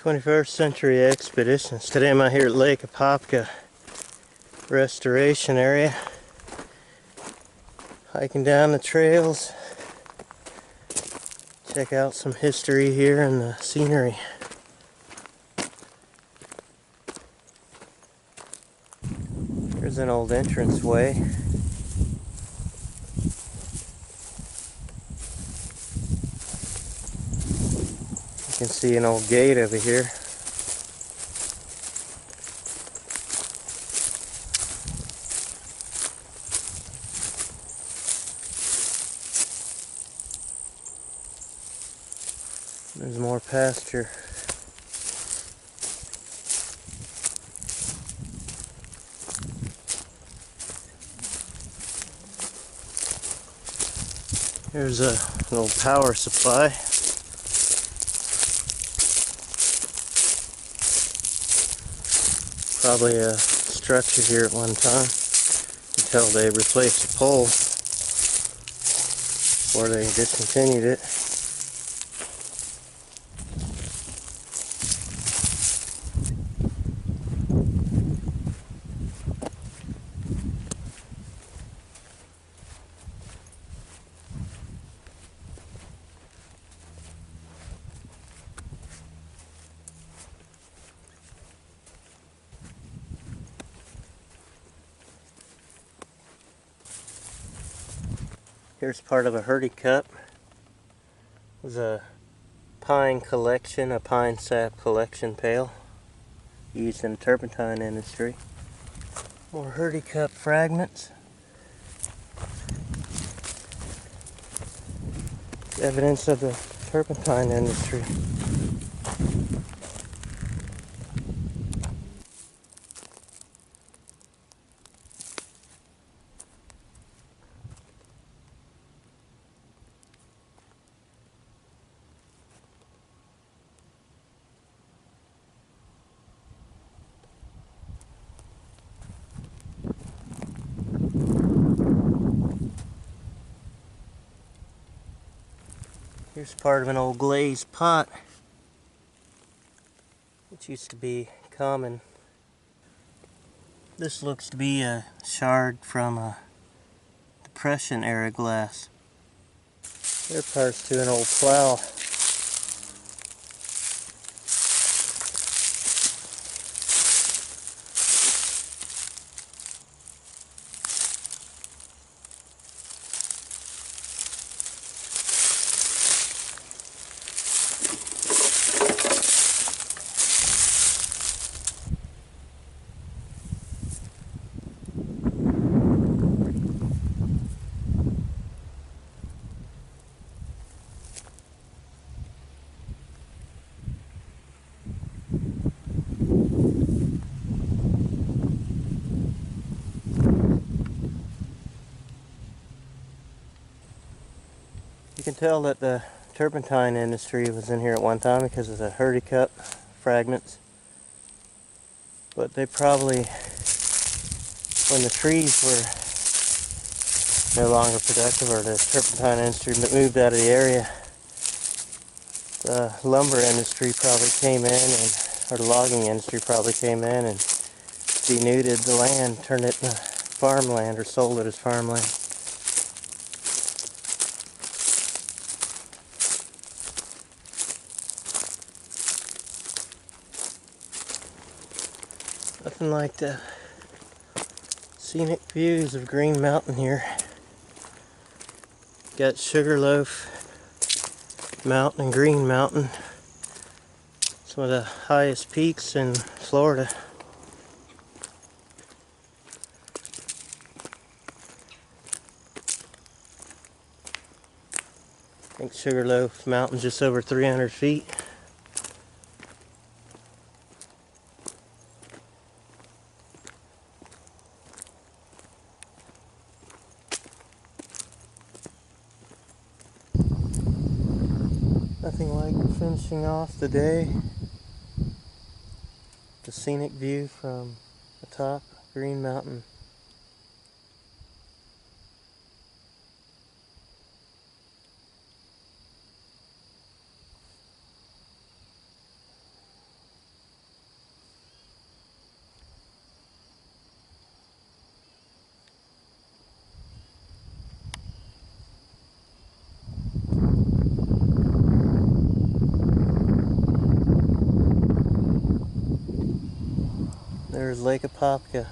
21st Century Expeditions. Today I'm out here at Lake Apopka Restoration Area, hiking down the trails, check out some history here and the scenery. There's an old entranceway. You can see an old gate over here. There's more pasture. Here's an old power supply. Probably a structure here at one time until they replaced the pole or they discontinued it. Here's part of a hurdy cup. It was a pine collection, a pine sap collection pail used in the turpentine industry. More hurdy cup fragments. Evidence of the turpentine industry. Here's part of an old glazed pot, which used to be common. This looks to be a shard from a Depression era glass. There are parts to an old plow. You can tell that the turpentine industry was in here at one time because of the hurdy cup fragments. But they probably, when the trees were no longer productive or the turpentine industry moved out of the area, the lumber industry probably came in, or the logging industry probably came in and denuded the land, turned it into farmland or sold it as farmland. Nothing like the scenic views of Green Mountain here. Got Sugarloaf Mountain and Green Mountain. Some of the highest peaks in Florida. I think Sugarloaf Mountain's just over 300 feet. Nothing like finishing off the day. The scenic view from the top of Green Mountain. There's Lake Apopka.